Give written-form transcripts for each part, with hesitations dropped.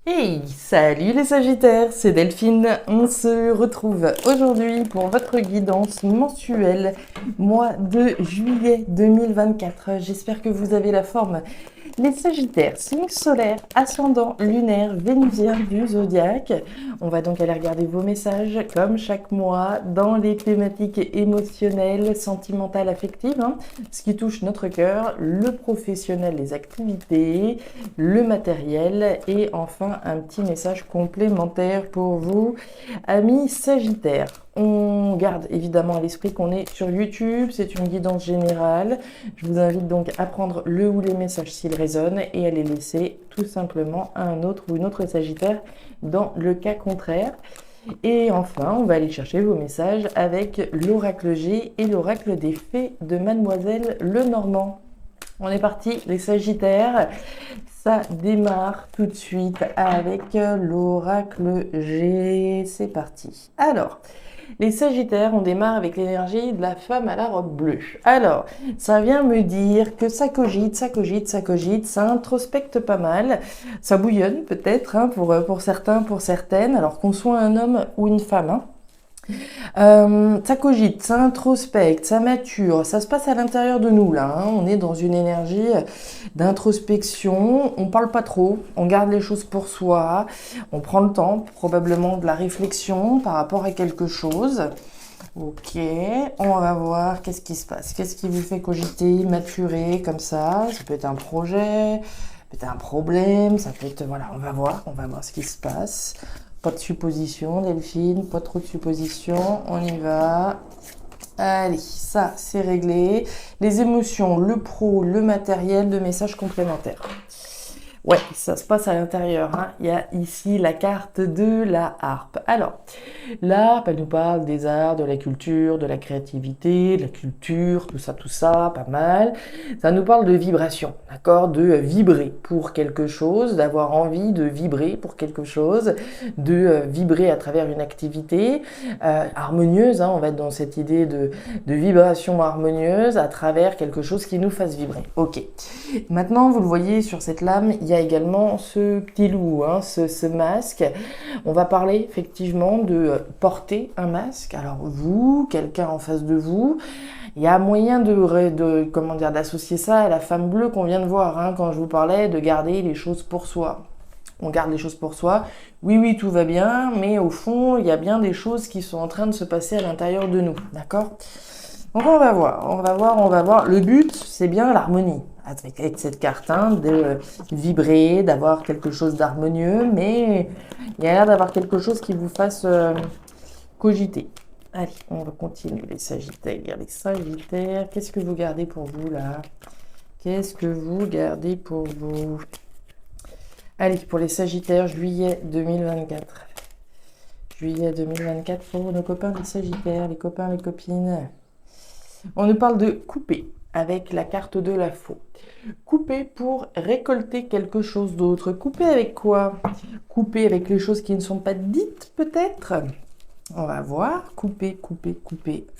Hey, salut les Sagittaires, c'est Delphine. On se retrouve aujourd'hui pour votre guidance mensuelle, mois de juillet 2024. J'espère que vous avez la forme. Les Sagittaires, signe solaire, ascendant lunaire, vénusien du zodiaque. On va donc aller regarder vos messages comme chaque mois dans les thématiques émotionnelles, sentimentales, affectives, ce qui touche notre cœur, le professionnel, les activités, le matériel et enfin un petit message complémentaire pour vous, amis Sagittaires. On garde évidemment à l'esprit qu'on est sur YouTube, c'est une guidance générale. Je vous invite donc à prendre le ou les messages s'ils résonnent et à les laisser tout simplement à un autre ou une autre Sagittaire dans le cas contraire. Et enfin, on va aller chercher vos messages avec l'oracle G et l'oracle des fées de Mademoiselle Lenormand. On est parti, les Sagittaires. Ça démarre tout de suite avec l'oracle G. C'est parti. Alors, les Sagittaires, on démarre avec l'énergie de la femme à la robe bleue. Alors, ça vient me dire que ça cogite, ça cogite, ça cogite, ça introspecte pas mal, ça bouillonne peut-être pour certains, pour certaines, alors qu'on soit un homme ou une femme. Ça cogite, ça introspecte, ça mature, ça se passe à l'intérieur de nous là. On est dans une énergie d'introspection, on parle pas trop, on garde les choses pour soi, on prend le temps probablement de la réflexion par rapport à quelque chose. Ok, on va voir qu'est-ce qui se passe, qu'est-ce qui vous fait cogiter, maturer comme ça peut être un projet, ça peut être un problème, ça peut être, voilà, on va voir ce qui se passe. Pas de supposition, Delphine, pas trop de supposition, on y va. Allez, ça c'est réglé. Les émotions, le pro, le matériel, de messages complémentaires. Ouais, ça se passe à l'intérieur. Il y a ici la carte de la harpe. Alors, l'harpe, elle nous parle des arts, de la culture, de la créativité, de la culture, tout ça, pas mal. Ça nous parle de vibration, d'accord? De vibrer pour quelque chose, d'avoir envie de vibrer pour quelque chose, de vibrer à travers une activité harmonieuse. On va être dans cette idée de vibration harmonieuse à travers quelque chose qui nous fasse vibrer. Ok. Maintenant, vous le voyez sur cette lame, il y a également ce petit loup, ce masque. On va parler effectivement de porter un masque. Alors vous, quelqu'un en face de vous, il y a moyen d'associer ça à la femme bleue qu'on vient de voir quand je vous parlais de garder les choses pour soi. On garde les choses pour soi. Oui, tout va bien, mais au fond, il y a bien des choses qui sont en train de se passer à l'intérieur de nous, d'accord ? Donc on va voir. Le but, c'est bien l'harmonie. Avec cette carte, de vibrer, d'avoir quelque chose d'harmonieux, mais il y a l'air d'avoir quelque chose qui vous fasse cogiter. Allez, on va continuer les Sagittaires. Les Sagittaires, qu'est-ce que vous gardez pour vous là? Qu'est-ce que vous gardez pour vous? Allez, pour les Sagittaires, juillet 2024. Juillet 2024 pour nos copains les Sagittaires, les copains, les copines. On nous parle de couper avec la carte de la faux. Couper pour récolter quelque chose d'autre. Couper avec quoi? Couper avec les choses qui ne sont pas dites peut-être? On va voir. Couper.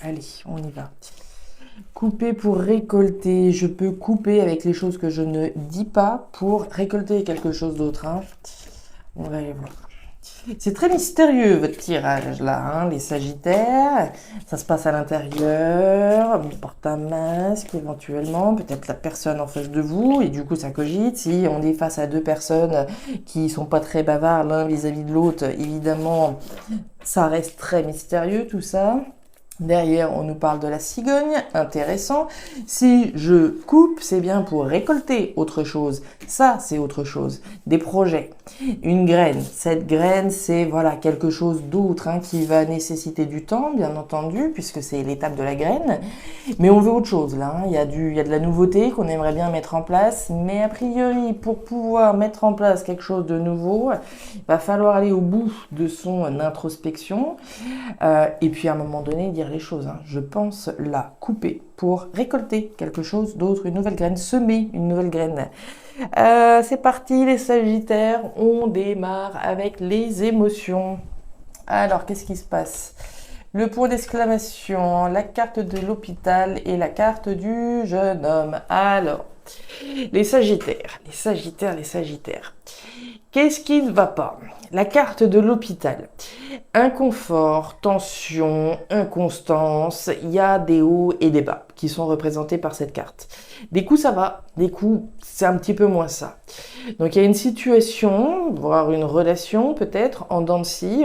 Allez, on y va. Couper pour récolter. Je peux couper avec les choses que je ne dis pas pour récolter quelque chose d'autre. On va aller voir. C'est très mystérieux votre tirage là, les Sagittaires. Ça se passe à l'intérieur, on porte un masque éventuellement, peut-être la personne en face de vous, et du coup ça cogite. Si on est face à deux personnes qui sont pas très bavards l'un vis-à-vis de l'autre, évidemment ça reste très mystérieux tout ça. Derrière, on nous parle de la cigogne, intéressant. Si je coupe, c'est bien pour récolter autre chose. Ça, c'est autre chose. Des projets. Une graine. Cette graine, c'est quelque chose d'autre qui va nécessiter du temps, bien entendu, puisque c'est l'étape de la graine. Mais on veut autre chose là. Il y a de la nouveauté qu'on aimerait bien mettre en place. Mais a priori, pour pouvoir mettre en place quelque chose de nouveau, il va falloir aller au bout de son introspection. Et puis à un moment donné, dire les choses. Je pense la couper pour récolter quelque chose d'autre, une nouvelle graine, semer une nouvelle graine. C'est parti les Sagittaires, on démarre avec les émotions. Alors, qu'est-ce qui se passe? Le point d'exclamation, la carte de l'hôpital et la carte du jeune homme. Alors, les Sagittaires. Qu'est-ce qui ne va pas? La carte de l'hôpital. Inconfort, tension, inconstance, il y a des hauts et des bas qui sont représentés par cette carte. Des coups ça va, des coups c'est un petit peu moins ça. Donc il y a une situation, voire une relation peut-être en dents de scie,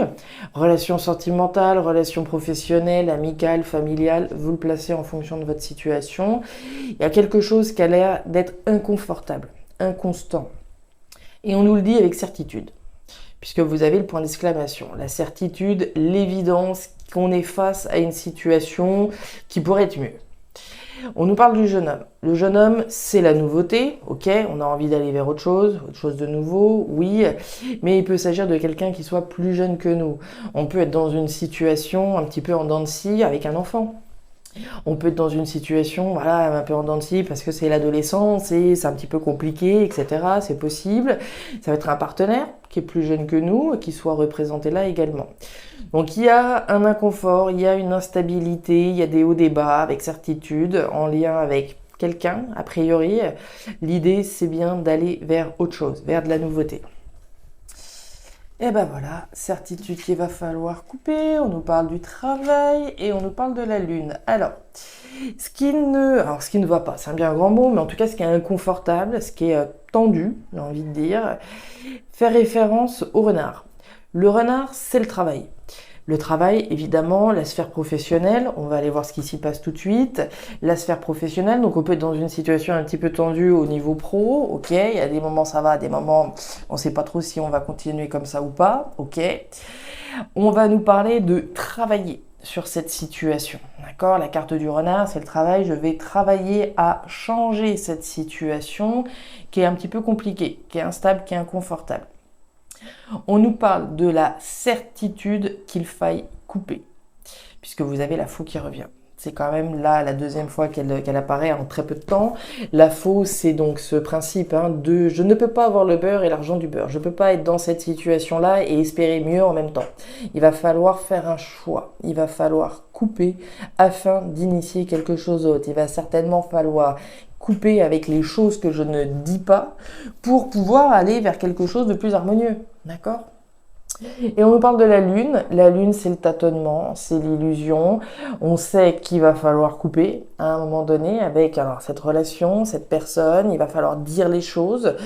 relation sentimentale, relation professionnelle, amicale, familiale, vous le placez en fonction de votre situation. Il y a quelque chose qui a l'air d'être inconfortable, inconstant. Et on nous le dit avec certitude, puisque vous avez le point d'exclamation, la certitude, l'évidence qu'on est face à une situation qui pourrait être mieux. On nous parle du jeune homme. Le jeune homme, c'est la nouveauté, ok, on a envie d'aller vers autre chose de nouveau, oui, mais il peut s'agir de quelqu'un qui soit plus jeune que nous. On peut être dans une situation un petit peu en dents de scie avec un enfant. On peut être dans une situation, voilà, un peu en dents de scie parce que c'est l'adolescence et c'est un petit peu compliqué, etc. C'est possible. Ça va être un partenaire qui est plus jeune que nous, qui soit représenté là également. Donc il y a un inconfort, il y a une instabilité, il y a des hauts, des bas avec certitude en lien avec quelqu'un, a priori. L'idée, c'est bien d'aller vers autre chose, vers de la nouveauté. Et ben voilà, certitude qu'il va falloir couper, on nous parle du travail et on nous parle de la lune. Alors, ce qui ne va pas, c'est un bien grand mot, mais en tout cas ce qui est inconfortable, ce qui est tendu, j'ai envie de dire, fait référence au renard. Le renard, c'est le travail. Le travail, évidemment, la sphère professionnelle, on va aller voir ce qui s'y passe tout de suite. La sphère professionnelle, donc on peut être dans une situation un petit peu tendue au niveau pro, ok, il y a des moments ça va, des moments on ne sait pas trop si on va continuer comme ça ou pas, ok. On va nous parler de travailler sur cette situation, d'accord? La carte du renard, c'est le travail, je vais travailler à changer cette situation qui est un petit peu compliquée, qui est instable, qui est inconfortable. On nous parle de la certitude qu'il faille couper, puisque vous avez la faux qui revient. C'est quand même là la deuxième fois qu'elle apparaît en très peu de temps. La faux, c'est donc ce principe de je ne peux pas avoir le beurre et l'argent du beurre. Je ne peux pas être dans cette situation-là et espérer mieux en même temps. Il va falloir faire un choix. Il va falloir couper afin d'initier quelque chose d'autre. Il va certainement falloir couper avec les choses que je ne dis pas pour pouvoir aller vers quelque chose de plus harmonieux. D'accord ? Et on nous parle de la lune. La lune, c'est le tâtonnement, c'est l'illusion. On sait qu'il va falloir couper à un moment donné avec cette relation, cette personne. Il va falloir dire les choses.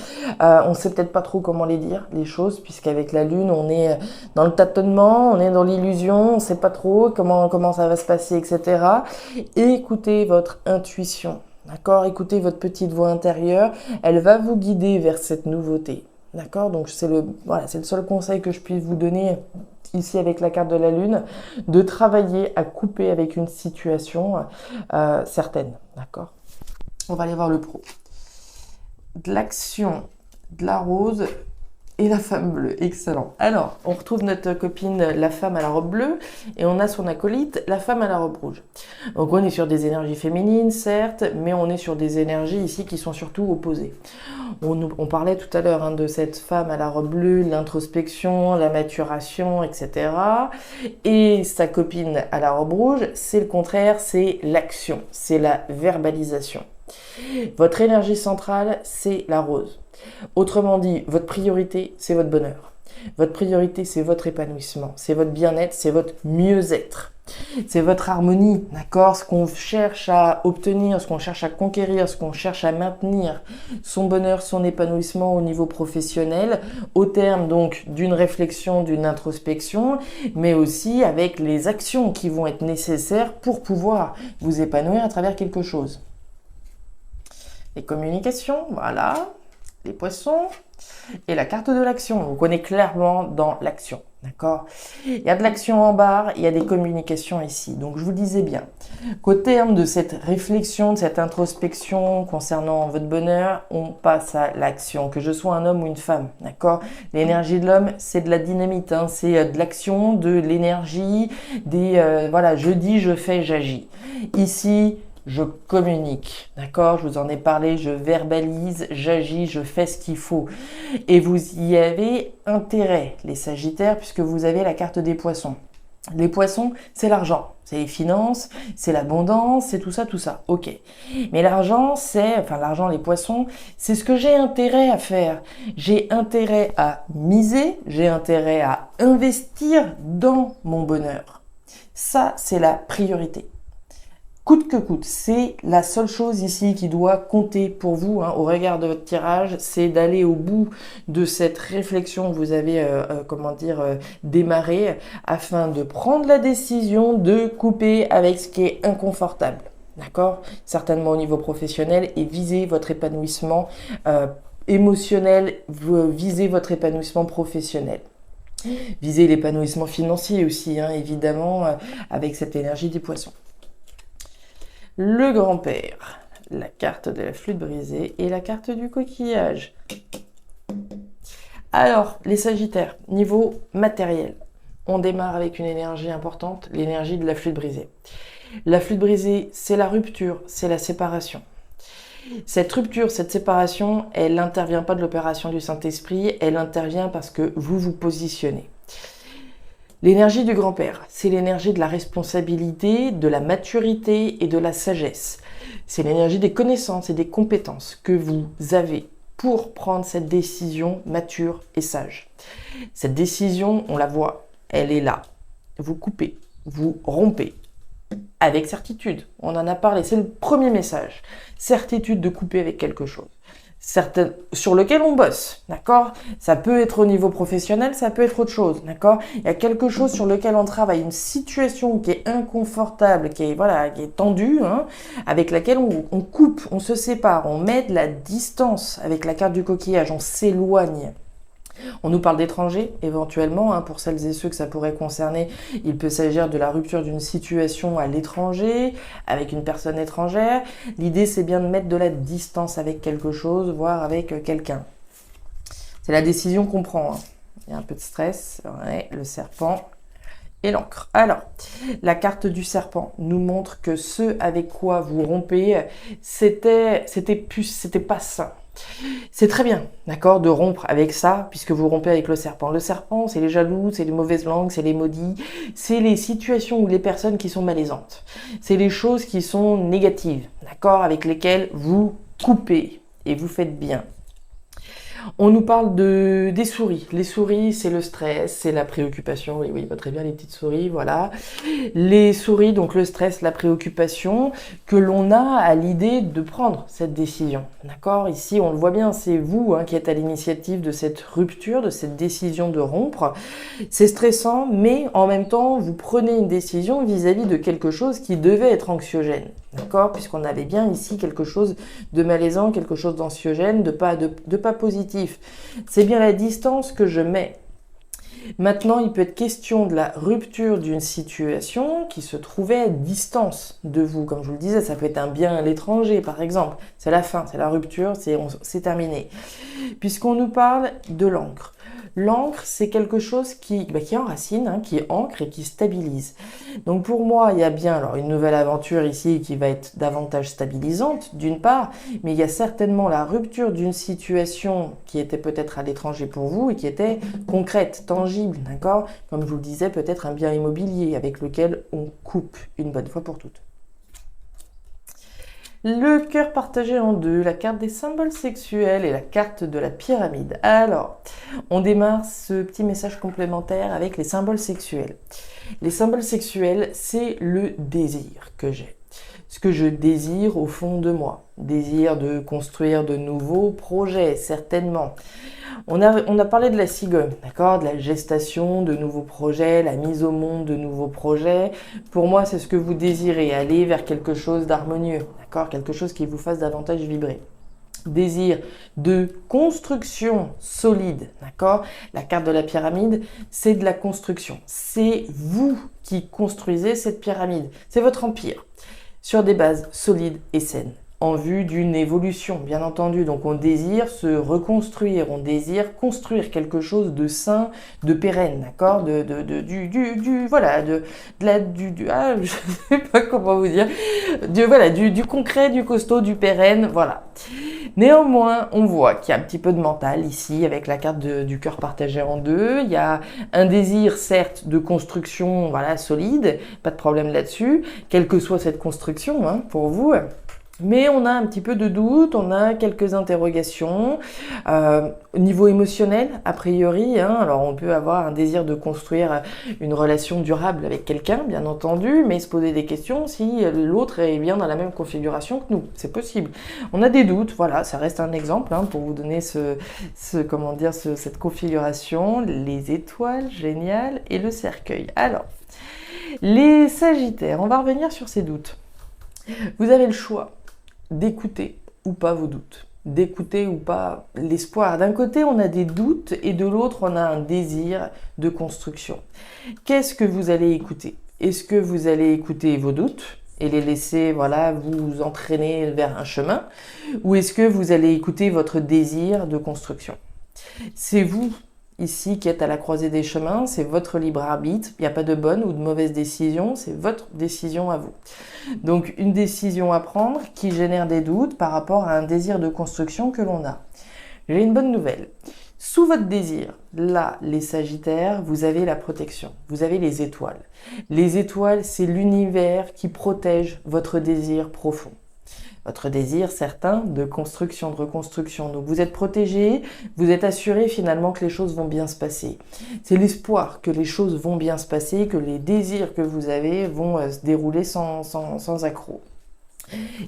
On sait peut-être pas trop comment les dire, les choses, puisqu'avec la lune, on est dans le tâtonnement, on est dans l'illusion, on sait pas trop comment ça va se passer, etc. Et écoutez votre intuition. D'accord ? Écoutez votre petite voix intérieure. Elle va vous guider vers cette nouveauté. D'accord, donc c'est le seul conseil que je puisse vous donner ici avec la carte de la lune, de travailler à couper avec une situation certaine. D'accord. On va aller voir le pro. De l'action, de la rose et la femme bleue. Excellent. Alors, on retrouve notre copine, la femme à la robe bleue, et on a son acolyte, la femme à la robe rouge. Donc, on est sur des énergies féminines, certes, mais on est sur des énergies ici qui sont surtout opposées. On parlait tout à l'heure de cette femme à la robe bleue, l'introspection, la maturation, etc. Et sa copine à la robe rouge, c'est le contraire, c'est l'action, c'est la verbalisation. Votre énergie centrale, c'est la rose. Autrement dit, votre priorité, c'est votre bonheur. Votre priorité, c'est votre épanouissement, c'est votre bien-être, c'est votre mieux-être. C'est votre harmonie, d'accord? Ce qu'on cherche à obtenir, ce qu'on cherche à conquérir, ce qu'on cherche à maintenir, son bonheur, son épanouissement au niveau professionnel, au terme donc d'une réflexion, d'une introspection, mais aussi avec les actions qui vont être nécessaires pour pouvoir vous épanouir à travers quelque chose. Les communications, voilà, les poissons et la carte de l'action. Donc on est clairement dans l'action, d'accord? Il y a de l'action en barre, il y a des communications ici. Donc je vous disais bien qu'au terme de cette réflexion, de cette introspection concernant votre bonheur, on passe à l'action. Que je sois un homme ou une femme, d'accord? L'énergie de l'homme, c'est de la dynamite, c'est de l'action, de l'énergie, je dis, je fais, j'agis. Ici, je communique, d'accord? Je vous en ai parlé, je verbalise, j'agis, je fais ce qu'il faut. Et vous y avez intérêt, les Sagittaires, puisque vous avez la carte des poissons. Les poissons, c'est l'argent, c'est les finances, c'est l'abondance, c'est tout ça, tout ça. Ok. Mais l'argent, l'argent, les poissons, c'est ce que j'ai intérêt à faire. J'ai intérêt à miser, j'ai intérêt à investir dans mon bonheur. Ça, c'est la priorité. Coûte que coûte, c'est la seule chose ici qui doit compter pour vous au regard de votre tirage, c'est d'aller au bout de cette réflexion que vous avez démarrée afin de prendre la décision de couper avec ce qui est inconfortable. D'accord? Certainement au niveau professionnel et viser votre épanouissement émotionnel, viser votre épanouissement professionnel. Viser l'épanouissement financier aussi, évidemment, avec cette énergie des poissons. Le grand-père, la carte de la flûte brisée et la carte du coquillage. Alors, les sagittaires, niveau matériel, on démarre avec une énergie importante, l'énergie de la flûte brisée. La flûte brisée, c'est la rupture, c'est la séparation. Cette rupture, cette séparation, elle n'intervient pas de l'opération du Saint-Esprit, elle intervient parce que vous vous positionnez. L'énergie du grand-père, c'est l'énergie de la responsabilité, de la maturité et de la sagesse. C'est l'énergie des connaissances et des compétences que vous avez pour prendre cette décision mature et sage. Cette décision, on la voit, elle est là. Vous coupez, vous rompez. Avec certitude, on en a parlé, c'est le premier message. Certitude de couper avec quelque chose. Sur lequel on bosse, d'accord? Ça peut être au niveau professionnel, ça peut être autre chose, d'accord? Il y a quelque chose sur lequel on travaille, une situation qui est inconfortable, qui est tendue, avec laquelle on coupe, on se sépare, on met de la distance avec la carte du coquillage, on s'éloigne. On nous parle d'étrangers, éventuellement, pour celles et ceux que ça pourrait concerner, il peut s'agir de la rupture d'une situation à l'étranger, avec une personne étrangère. L'idée, c'est bien de mettre de la distance avec quelque chose, voire avec quelqu'un. C'est la décision qu'on prend. Il y a un peu de stress, le serpent et l'encre. Alors, la carte du serpent nous montre que ce avec quoi vous rompez, c'était pas sain. C'est très bien, d'accord, de rompre avec ça, puisque vous rompez avec le serpent. Le serpent, c'est les jaloux, c'est les mauvaises langues, c'est les maudits, c'est les situations ou les personnes qui sont malaisantes. C'est les choses qui sont négatives, d'accord, avec lesquelles vous coupez et vous faites bien. On nous parle des souris. Les souris, c'est le stress, c'est la préoccupation. Oui, très bien, les petites souris, voilà. Les souris, donc le stress, la préoccupation, que l'on a à l'idée de prendre cette décision. D'accord? Ici, on le voit bien, c'est vous qui êtes à l'initiative de cette rupture, de cette décision de rompre. C'est stressant, mais en même temps, vous prenez une décision vis-à-vis de quelque chose qui devait être anxiogène. D'accord? Puisqu'on avait bien ici quelque chose de malaisant, quelque chose d'anxiogène, de pas positif. C'est bien la distance que je mets. Maintenant, il peut être question de la rupture d'une situation qui se trouvait à distance de vous. Comme je vous le disais, ça peut être un bien à l'étranger, par exemple. C'est la fin, c'est la rupture, c'est terminé. Puisqu'on nous parle de l'encre. L'encre, c'est quelque chose qui enracine, qui ancre et qui stabilise. Donc pour moi, il y a bien une nouvelle aventure ici qui va être davantage stabilisante, d'une part, mais il y a certainement la rupture d'une situation qui était peut-être à l'étranger pour vous et qui était concrète, tangible, d'accord? Comme je vous le disais, peut-être un bien immobilier avec lequel on coupe une bonne fois pour toutes. Le cœur partagé en deux, la carte des symboles sexuels et la carte de la pyramide. Alors, on démarre ce petit message complémentaire avec les symboles sexuels. Les symboles sexuels, c'est le désir que j'ai. Ce que je désire au fond de moi. Désir de construire de nouveaux projets, certainement. On a parlé de la cigogne, d'accord, de la gestation de nouveaux projets, la mise au monde de nouveaux projets. Pour moi, c'est ce que vous désirez, aller vers quelque chose d'harmonieux, d'accord, quelque chose qui vous fasse davantage vibrer. Désir de construction solide, d'accord. La carte de la pyramide, c'est de la construction. C'est vous qui construisez cette pyramide. C'est votre empire sur des bases solides et saines. en vue d'une évolution, bien entendu. Donc on désire se reconstruire, on désire construire quelque chose de sain, de pérenne, d'accord, voilà, je sais pas comment vous dire, du concret, du costaud, du pérenne, voilà. Néanmoins, on voit qu'il y a un petit peu de mental ici avec la carte du cœur partagé en deux. Il y a un désir, certes, de construction, voilà, solide, pas de problème là-dessus, quelle que soit cette construction, hein, pour vous. Mais on a un petit peu de doute, on a quelques interrogations. Au niveau émotionnel, a priori, hein, alors on peut avoir un désir de construire une relation durable avec quelqu'un, bien entendu, mais se poser des questions si l'autre est bien dans la même configuration que nous. C'est possible. On a des doutes, voilà, ça reste un exemple hein, pour vous donner cette configuration, les étoiles, génial, et le cercueil. Alors, les Sagittaires, on va revenir sur ces doutes. Vous avez le choix d'écouter ou pas vos doutes, d'écouter ou pas l'espoir. D'un côté, on a des doutes et de l'autre, on a un désir de construction. Qu'est-ce que vous allez écouter? Est-ce que vous allez écouter vos doutes et les laisser vous entraîner vers un chemin? Ou est-ce que vous allez écouter votre désir de construction? C'est vous ici qui êtes à la croisée des chemins, c'est votre libre arbitre, il n'y a pas de bonne ou de mauvaise décision, c'est votre décision à vous. Donc une décision à prendre qui génère des doutes par rapport à un désir de construction que l'on a. J'ai une bonne nouvelle. Sous votre désir, là, les Sagittaires, vous avez la protection, vous avez les étoiles. Les étoiles, c'est l'univers qui protège votre désir profond. Votre désir certain de construction, de reconstruction. Donc vous êtes protégé, vous êtes assuré finalement que les choses vont bien se passer. C'est l'espoir que les choses vont bien se passer, que les désirs que vous avez vont se dérouler sans accroc.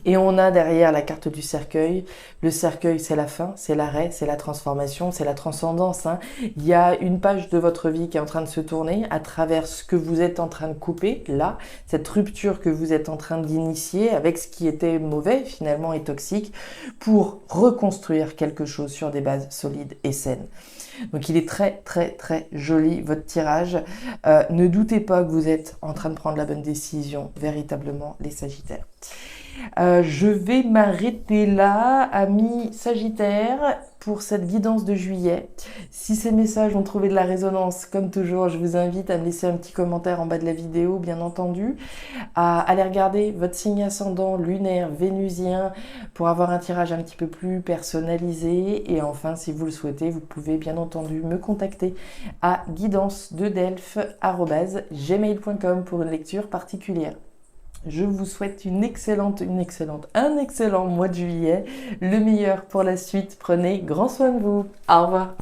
Et on a derrière la carte du cercueil. Le cercueil, c'est la fin, c'est l'arrêt, c'est la transformation, c'est la transcendance. Hein. Il y a une page de votre vie qui est en train de se tourner à travers ce que vous êtes en train de couper, là, cette rupture que vous êtes en train d'initier avec ce qui était mauvais finalement et toxique pour reconstruire quelque chose sur des bases solides et saines. Donc il est très très très joli votre tirage. Ne doutez pas que vous êtes en train de prendre la bonne décision, véritablement les Sagittaires. Je vais m'arrêter là, amis Sagittaires, pour cette guidance de juillet. Si ces messages ont trouvé de la résonance, comme toujours, je vous invite à me laisser un petit commentaire en bas de la vidéo, bien entendu, à aller regarder votre signe ascendant lunaire, vénusien, pour avoir un tirage un petit peu plus personnalisé. Et enfin, si vous le souhaitez, vous pouvez bien entendu me contacter à guidancededelphes@gmail.com pour une lecture particulière. Je vous souhaite un excellent mois de juillet, le meilleur pour la suite. Prenez grand soin de vous. Au revoir.